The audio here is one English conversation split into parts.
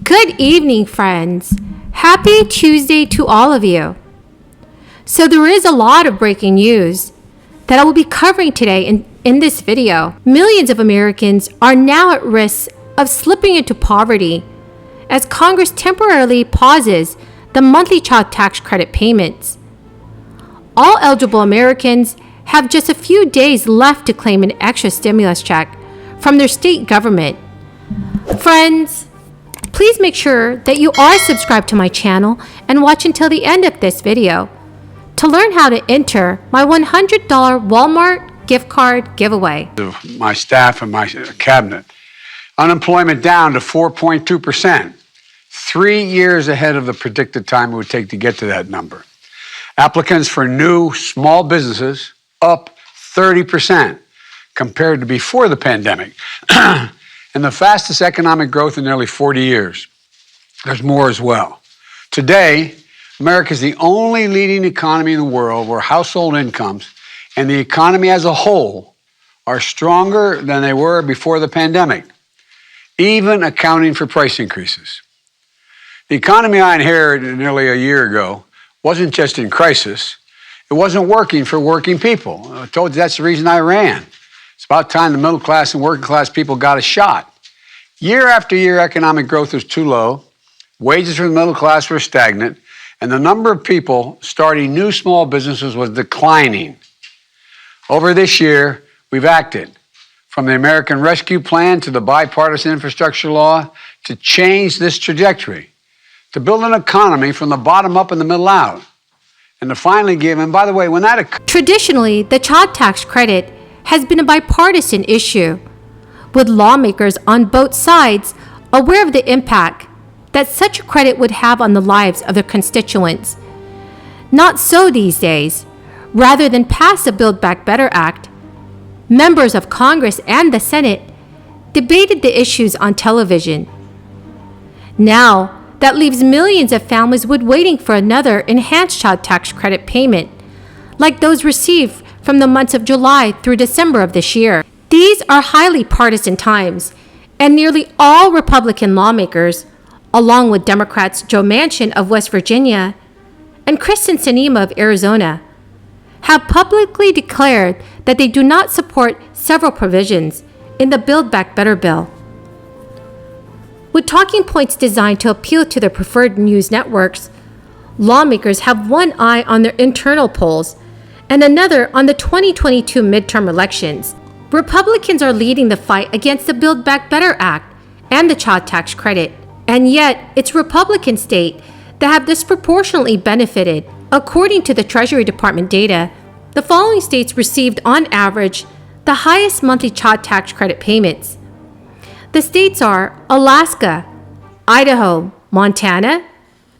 Good evening, friends. Happy Tuesday to all of you. So there is a lot of breaking news that I will be covering today in this video. Millions of Americans are now at risk of slipping into poverty as Congress temporarily pauses the monthly child tax credit payments. All eligible Americans have just a few days left to claim an extra stimulus check from their state government. Friends, please make sure that you are subscribed to my channel and watch until the end of this video to learn how to enter my $100 Walmart gift card giveaway. My staff and my cabinet. Unemployment down to 4.2%, 3 years ahead of the predicted time it would take to get to that number. Applicants for new small businesses up 30% compared to before the pandemic. And the fastest economic growth in nearly 40 years. There's more as well. Today, America is the only leading economy in the world where household incomes and the economy as a whole are stronger than they were before the pandemic, even accounting for price increases. The economy I inherited nearly a year ago wasn't just in crisis, it wasn't working for working people. I told you that's the reason I ran. It's about time the middle class and working class people got a shot. Year after year, economic growth was too low, wages for the middle class were stagnant, and the number of people starting new small businesses was declining. Over this year, we've acted, from the American Rescue Plan to the bipartisan infrastructure law, to change this trajectory, to build an economy from the bottom up and the middle out, and to finally give, and by the way, when that... Traditionally, the child tax credit has been a bipartisan issue, with lawmakers on both sides aware of the impact that such a credit would have on the lives of their constituents. Not so these days. Rather than pass the Build Back Better Act, members of Congress and the Senate debated the issues on television. Now, that leaves millions of families waiting for another enhanced child tax credit payment, like those received from the months of July through December of this year. These are highly partisan times, and nearly all Republican lawmakers, along with Democrats Joe Manchin of West Virginia and Kyrsten Sinema of Arizona, have publicly declared that they do not support several provisions in the Build Back Better bill. With talking points designed to appeal to their preferred news networks, lawmakers have one eye on their internal polls and another on the 2022 midterm elections. Republicans are leading the fight against the Build Back Better Act and the child tax credit, and yet it's Republican states that have disproportionately benefited. According to the Treasury Department data, the following states received on average the highest monthly child tax credit payments. The states are Alaska, Idaho, Montana,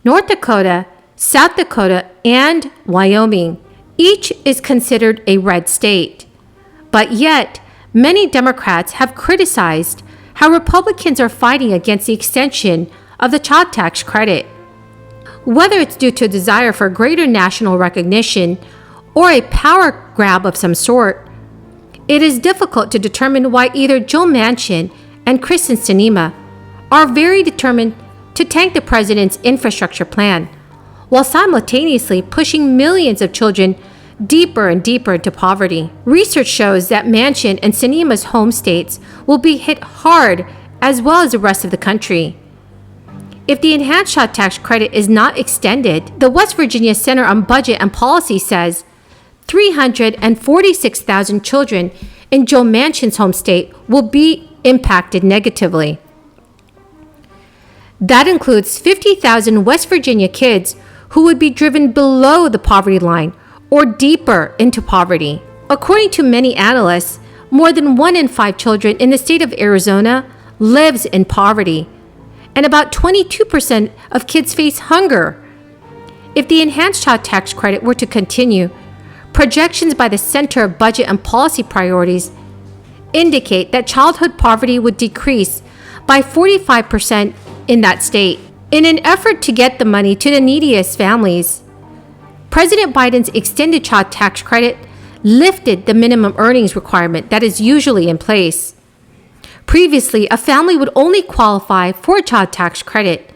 North Dakota, South Dakota, and Wyoming. Each is considered a red state. But yet, many Democrats have criticized how Republicans are fighting against the extension of the child tax credit. Whether it's due to a desire for greater national recognition or a power grab of some sort, it is difficult to determine why either Joe Manchin and Kyrsten Sinema are very determined to tank the president's infrastructure plan, while simultaneously pushing millions of children deeper and deeper into poverty. Research shows that Manchin and Sinema's home states will be hit hard, as well as the rest of the country. If the enhanced child tax credit is not extended, the West Virginia Center on Budget and Policy says 346,000 children in Joe Manchin's home state will be impacted negatively. That includes 50,000 West Virginia kids who would be driven below the poverty line or deeper into poverty. According to many analysts, more than 1 in 5 children in the state of Arizona lives in poverty, and about 22% of kids face hunger. If the enhanced child tax credit were to continue, projections by the Center of Budget and Policy Priorities indicate that childhood poverty would decrease by 45% in that state. In an effort to get the money to the neediest families, President Biden's extended child tax credit lifted the minimum earnings requirement that is usually in place. Previously, a family would only qualify for a child tax credit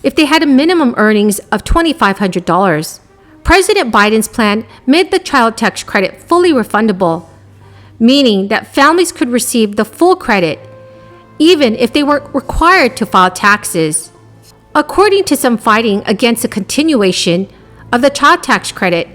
if they had a minimum earnings of $2,500. President Biden's plan made the child tax credit fully refundable, meaning that families could receive the full credit even if they weren't required to file taxes. According to some fighting against the continuation of the child tax credit,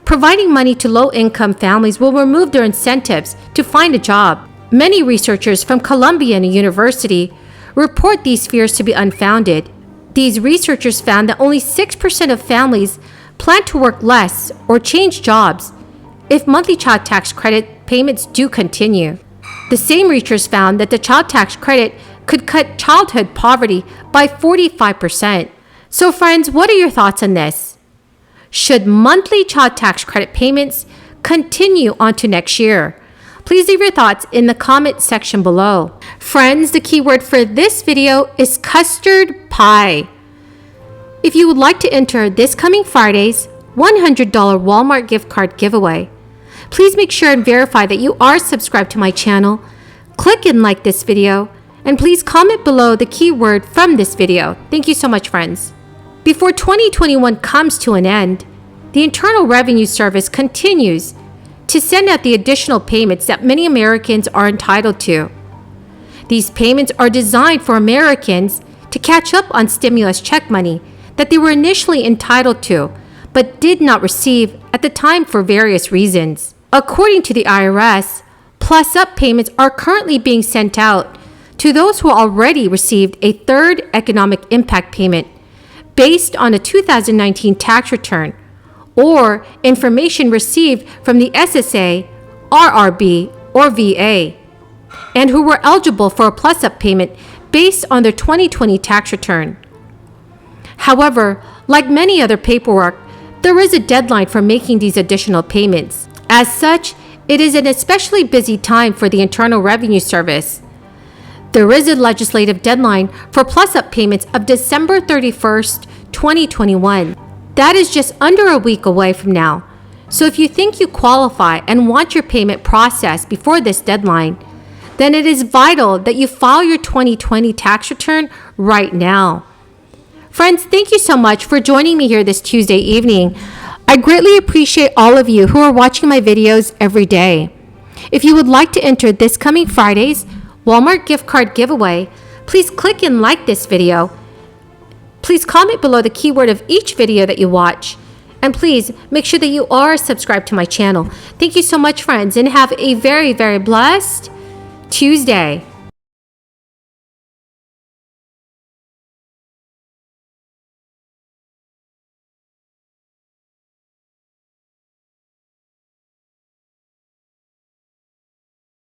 providing money to low-income families will remove their incentives to find a job. Many researchers from Columbia University report these fears to be unfounded. These researchers found that only 6% of families plan to work less or change jobs if monthly child tax credit payments do continue. The same researchers found that the child tax credit could cut childhood poverty by 45%. So friends, what are your thoughts on this? Should monthly child tax credit payments continue on to next year? Please leave your thoughts in the comment section below. Friends, the keyword for this video is custard pie. If you would like to enter this coming Friday's $100 Walmart gift card giveaway, please make sure and verify that you are subscribed to my channel. Click and like this video, and please comment below the keyword from this video. Thank you so much, friends. Before 2021 comes to an end, the Internal Revenue Service continues to send out the additional payments that many Americans are entitled to. These payments are designed for Americans to catch up on stimulus check money that they were initially entitled to, but did not receive at the time for various reasons. According to the IRS, plus-up payments are currently being sent out to those who already received a third economic impact payment based on a 2019 tax return or information received from the SSA, RRB, or VA, and who were eligible for a plus-up payment based on their 2020 tax return. However, like many other paperwork, there is a deadline for making these additional payments. As such, it is an especially busy time for the Internal Revenue Service. There is a legislative deadline for plus-up payments of December 31st, 2021. That is just under a week away from now. So if you think you qualify and want your payment processed before this deadline, then it is vital that you file your 2020 tax return right now. Friends, thank you so much for joining me here this Tuesday evening. I greatly appreciate all of you who are watching my videos every day. If you would like to enter this coming Friday's Walmart gift card giveaway, please click and like this video. Please comment below the keyword of each video that you watch. And please make sure that you are subscribed to my channel. Thank you so much, friends, and have a very, very blessed Tuesday.